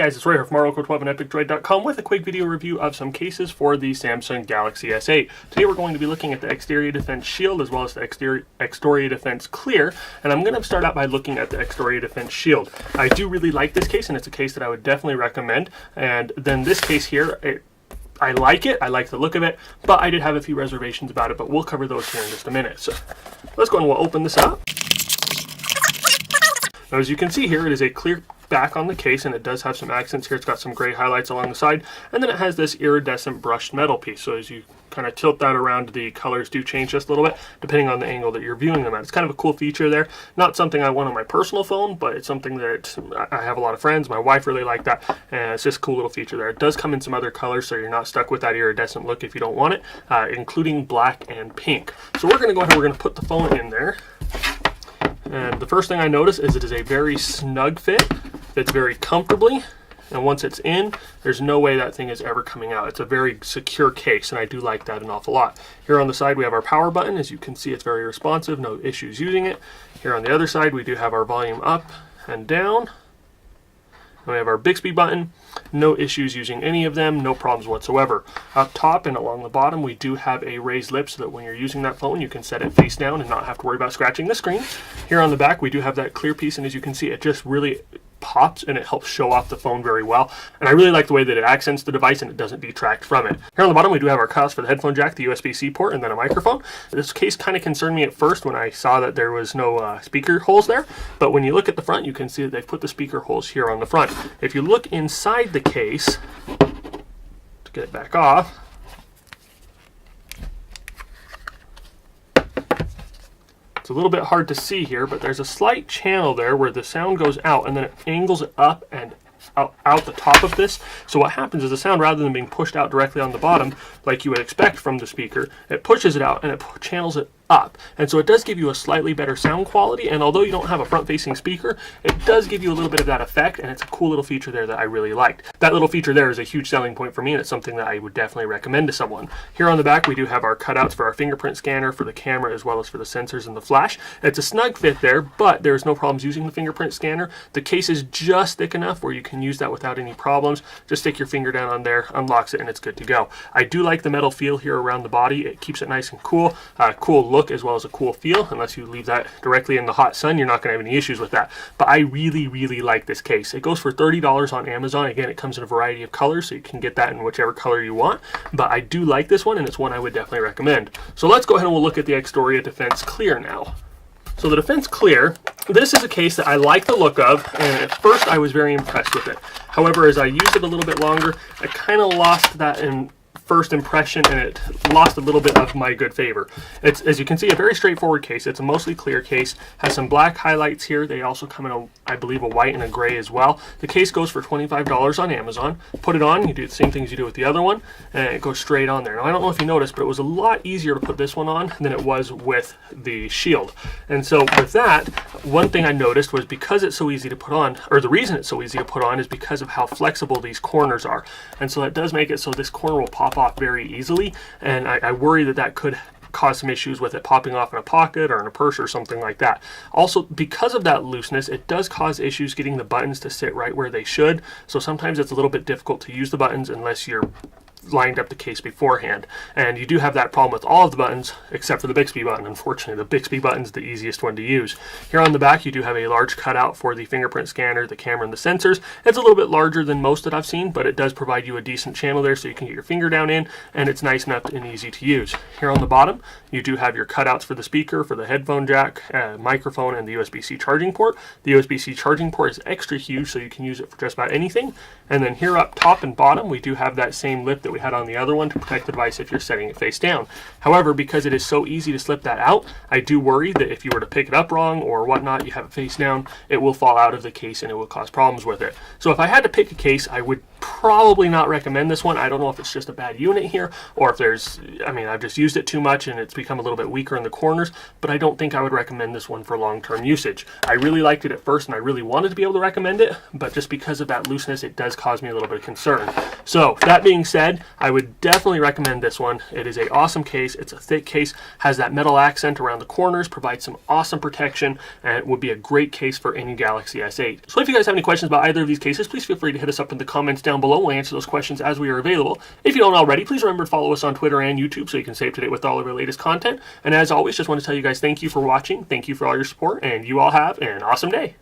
guys, it's Roy here from RoyCore12 and EpicDroid.com with a quick video review of some cases for the Samsung Galaxy S8. Today we're going to be looking at the Exterior Defense Shield as well as the Exterior Defense Clear, and I'm going to start out by looking at the Exterior Defense Shield. I do really like this case, and it's a case that I would definitely recommend, and then this case here, I like it, I like the look of it, but I did have a few reservations about it, but we'll cover those here in just a minute. So let's go and we'll open this up. Now, as you can see here, it is a clear back on the case, and it does have some accents here. It's got some gray highlights along the side, and then it has this iridescent brushed metal piece. So as you kind of tilt that around, the colors do change just a little bit depending on the angle that you're viewing them at. It's kind of a cool feature there. Not something I want on my personal phone, but it's something that I have a lot of friends. My wife really liked that, and it's just a cool little feature there. It does come in some other colors, so you're not stuck with that iridescent look if you don't want it, including black and pink. So we're going to go ahead and we're going to put the phone in there. And the first thing I notice is it is a very snug fit. Fits very comfortably, and once it's in, there's no way that thing is ever coming out. It's a very secure case, and I do like that an awful lot. Here on the side we have our power button. As you can see, it's very responsive, no issues using it. Here on the other side we do have our volume up and down. And we have our Bixby button. No issues using any of them, no problems whatsoever. Up top and along the bottom we do have a raised lip so that when you're using that phone you can set it face down and not have to worry about scratching the screen. Here on the back we do have that clear piece, and as you can see, it just really pops and it helps show off the phone very well, and I really like the way that it accents the device and it doesn't detract from it. Here on the bottom we do have our cutouts for the headphone jack, the USB-C port, and then a microphone. This case kind of concerned me at first when I saw that there was no speaker holes there, but when you look at the front you can see that they've put the speaker holes here on the front. If you look inside the case, to get it back off, it's a little bit hard to see here, but there's a slight channel there where the sound goes out, and then it angles it up and out the top of this. So what happens is the sound, rather than being pushed out directly on the bottom like you would expect from the speaker, it pushes it out and it channels it up, and so it does give you a slightly better sound quality. And although you don't have a front-facing speaker, it does give you a little bit of that effect, and it's a cool little feature there that I really liked. That little feature there is a huge selling point for me, and it's something that I would definitely recommend to someone. Here on the back we do have our cutouts for our fingerprint scanner, for the camera, as well as for the sensors and the flash. It's a snug fit there, but there's no problems using the fingerprint scanner. The case is just thick enough where you can use that without any problems. Just stick your finger down on there, unlocks it, and it's good to go. I do like the metal feel here around the body. It keeps it nice and cool. Cool look as well as a cool feel. Unless you leave that directly in the hot sun, you're not going to have any issues with that. But I really like this case. It goes for $30 on Amazon. Again, it comes in a variety of colors, so you can get that in whichever color you want. But I do like this one, and it's one I would definitely recommend. So let's go ahead and we'll look at the Exterior Defense Clear now. So the Defense Clear, this is a case that I like the look of, and at first I was very impressed with it. However, as I used it a little bit longer, I kind of lost that first impression, and it lost a little bit of my good favor. It's, as you can see, a very straightforward case. It's a mostly clear case, has some black highlights here. They also come in a, I believe, a white and a gray as well. The case goes for $25 on Amazon. Put it on, you do the same things you do with the other one, and it goes straight on there. Now, I don't know if you noticed, but it was a lot easier to put this one on than it was with the Shield. And so with that, one thing I noticed was because it's so easy to put on, or the reason it's so easy to put on is because of how flexible these corners are. And so that does make it so this corner will pop off very easily, and I worry that that could cause some issues with it popping off in a pocket or in a purse or something like that. Also, because of that looseness, it does cause issues getting the buttons to sit right where they should. So sometimes it's a little bit difficult to use the buttons unless you're lined up the case beforehand, and you do have that problem with all of the buttons except for the Bixby button. Unfortunately, the Bixby button is the easiest one to use. Here on the back you do have a large cutout for the fingerprint scanner, the camera, and the sensors. It's a little bit larger than most that I've seen, but it does provide you a decent channel there so you can get your finger down in, and it's nice enough and easy to use. Here on the bottom you do have your cutouts for the speaker, for the headphone jack, microphone, and the USB-C charging port. The USB-C charging port is extra huge, so you can use it for just about anything. And then here up top and bottom we do have that same lip that we had on the other one to protect the device if you're setting it face down. However, because it is so easy to slip that out, I do worry that if you were to pick it up wrong or whatnot, you have it face down, it will fall out of the case and it will cause problems with it. So if I had to pick a case, I would probably not recommend this one. I don't know if it's just a bad unit here, or if there's, I mean, I've just used it too much and it's become a little bit weaker in the corners, but I don't think I would recommend this one for long-term usage. I really liked it at first and I really wanted to be able to recommend it, but just because of that looseness, it does cause me a little bit of concern. So that being said, I would definitely recommend this one. It is an awesome case. It's a thick case, has that metal accent around the corners, provides some awesome protection, and it would be a great case for any Galaxy S8. So if you guys have any questions about either of these cases, please feel free to hit us up in the comments down below. We'll answer those questions as we are available. If you don't already, please remember to follow us on Twitter and YouTube so you can stay up to date with all of our latest content. And as always, just want to tell you guys thank you for watching, thank you for all your support, and you all have an awesome day.